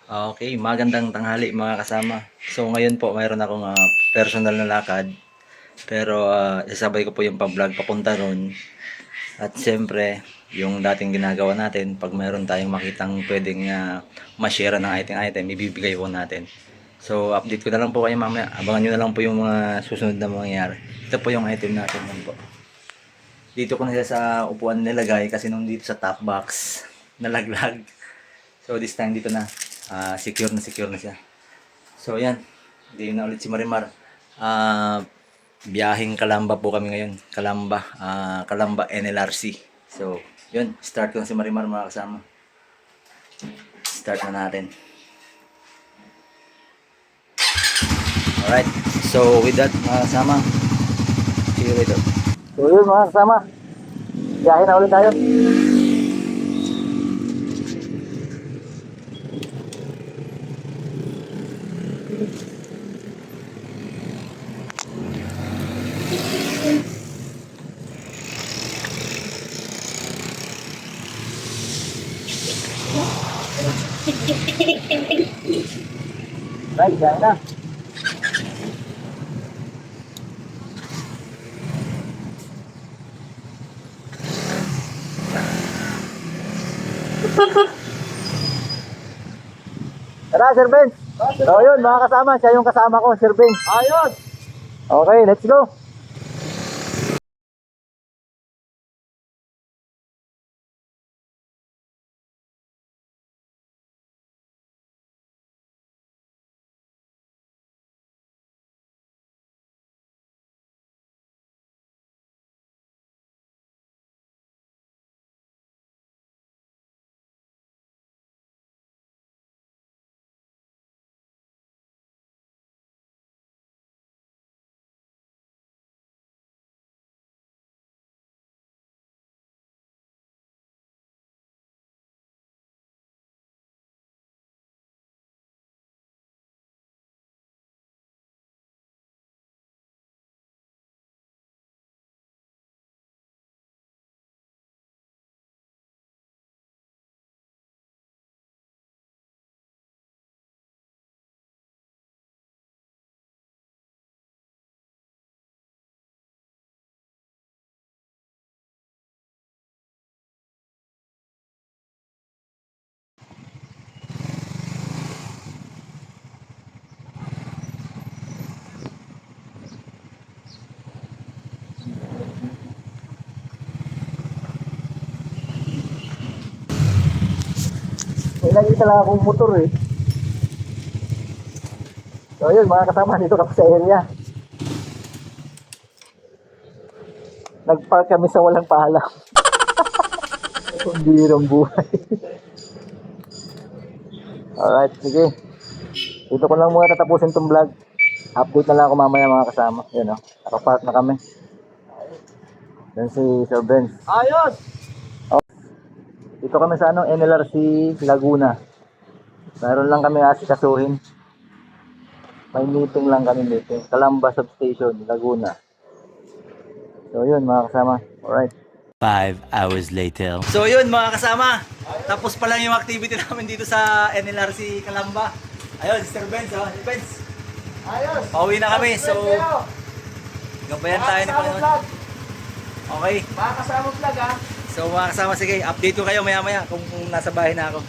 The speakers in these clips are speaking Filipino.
Okay, magandang tanghali mga kasama. So ngayon po mayroon akong personal na lakad. Pero isasabay ko po yung pa-vlog papunta ron. At siyempre, yung dating ginagawa natin, pag mayroon tayong makitang pwedeng ma-share ng item, ibibigay po natin. So update ko na lang po kayo mamaya. Abangan nyo na lang po yung mga susunod na mangyayari. Ito po yung item natin nun po. Dito ko na siya sa upuan nilagay kasi nung dito sa top box nalaglag. So this time dito na. Secure na siya. So yan, hindi na ulit si Marimar. Biyaheng Calamba po kami ngayon. Calamba NLRC. So yun, start ko na si Marimar mga kasama. Start na natin. Alright, so with that mga kasama, see you later. So yun mga kasama, biyahe na ulit tayo. Right, biyahe na. Tara, Sir Ben. So yun, mga kasama, siya yung kasama ko, Sir Ben. Ayos! Okay, let's go. May lagi talaga akong motor eh. So yun mga kasama, dito kami sa area. Nag-park kami sa walang paalam. Ang birong buhay. Alright, sige. Dito ko lang muna tatapusin tong vlog. Update na lang ako mamaya mga kasama. Yun o, nakapark na kami. Yan si Sir Benz. Ayos! Dito kami sa NLRC Laguna. Meron lang kami asikasuhin. May meeting lang kami meeting. Calamba Substation, Laguna. So yun mga kasama. Alright. 5 hours later. So yun mga kasama, tapos pa lang yung activity namin dito sa NLRC Calamba. Ayun, Sir Benz, Sir Benz. Ayos! Pauwi na kami, so gabayan tayo ni Panginoon. Okay, Mga kasama vlog ha. so mga kasama, sige, update ko kayo maya maya kung nasa bahay na ako.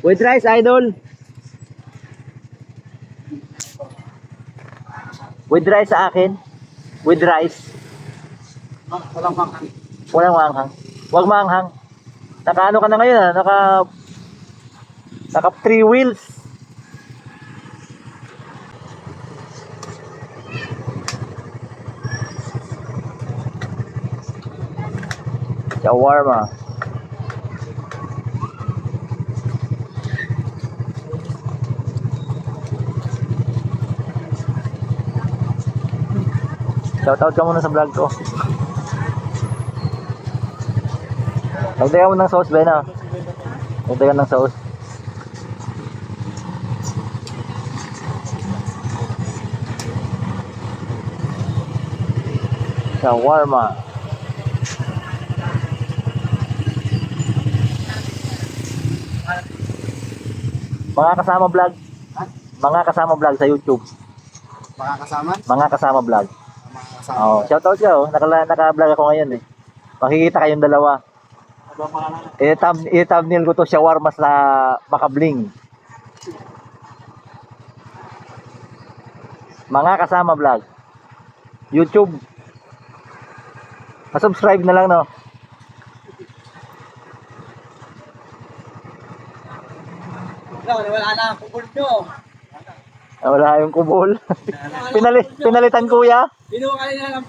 With rice, idol. With rice sa akin. With rice. Walang pangkang. Walang maanghang. Huwag maanghang. Naka ka na ngayon Naka 3 wheels. Shawarma. Shoutout ka muna sa vlog ko. Nagdagan mo ng sauce, Ben, ah. Nagdagan ng sauce. Shawarma. Mga kasama vlog. Mga kasama vlog sa YouTube. Mga kasama? Mga kasama vlog. Mga kasama. Oh, shoutout ka, oh. Naka-vlog ako ngayon, eh. Makikita kayong dalawa. Ano ba pangalan? I-thumbnail ko to, shawarma sa Makabling. Mga kasama vlog. YouTube. Pa-subscribe na lang, no? Wala na ang kupol nyo. Wala yung kubol. Pinalitan, kuya. Binuha ka nila ng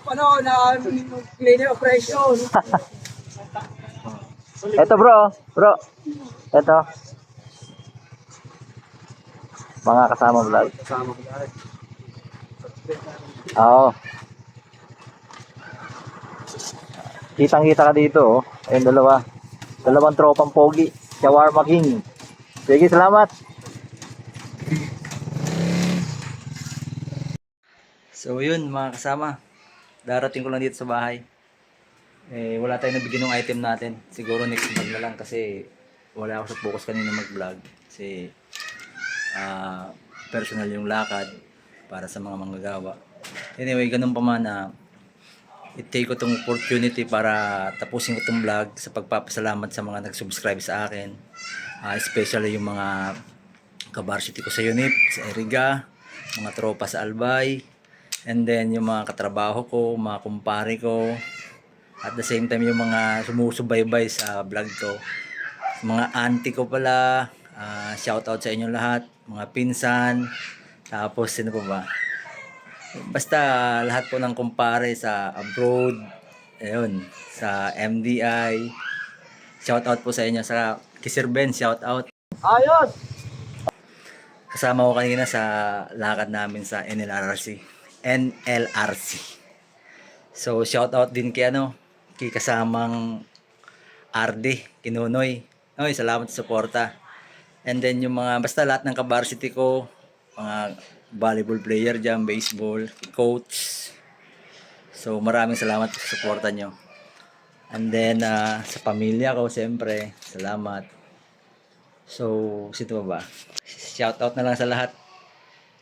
cleaner operation. Eto, bro. Bro. Eto. Mga kasama vlog. Kasama ko yan. Oo. Kitang-kita ka dito, oh. Ayun, dalawa. Dalawang tropang pogi. Shawarma King. Sige, salamat. So, yun, mga kasama. Darating ko lang dito sa bahay. Wala tayong nabigyan ng item natin. Siguro next vlog na lang kasi wala ako sa focus kanina mag-vlog. Kasi personal yung lakad para sa mga manggagawa. Anyway, ganun pa man na i-take ko itong opportunity para tapusin ko itong vlog sa pagpapasalamat sa mga nag-subscribe sa akin. Especially yung mga kabarsity ko sa UNIP, sa Eriga, mga tropa sa Albay, and then yung mga katrabaho ko, mga kumpare ko, at the same time yung mga sumusubaybay sa vlog ko. Mga auntie ko pala, shoutout sa inyo lahat, mga pinsan, tapos sino pa ba? Basta lahat po ng kumpare sa abroad, ayun, sa MDI. Shoutout po sa inyo, sa Kisir Ben, shoutout. Ayos! Kasama ko kanina sa lakad namin sa NLRC. So shoutout din kay kay kasamang RD, Kinunoy. Oy, salamat sa suporta. And then yung mga basta lahat ng kabarsity ko, mga volleyball player dyan, baseball, coach. So maraming salamat sa suporta nyo. And then sa pamilya ko, siyempre, salamat. So, sino ba? Shoutout na lang sa lahat.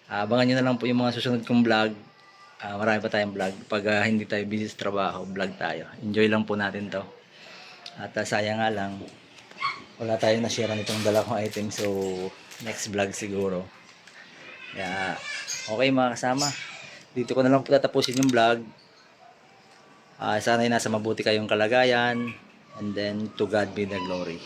Abangan nyo na lang po yung mga susunod kong vlog. Marami pa tayong vlog. Pag hindi tayo busy sa trabaho, vlog tayo. Enjoy lang po natin to. At sayang nga lang, wala tayong na-share nitong dala kong item. So, next vlog siguro. Kaya, okay mga kasama. Dito ko na lang po tatapusin yung vlog. Sana ay nasa mabuti kayong kalagayan. And then, to God be the glory.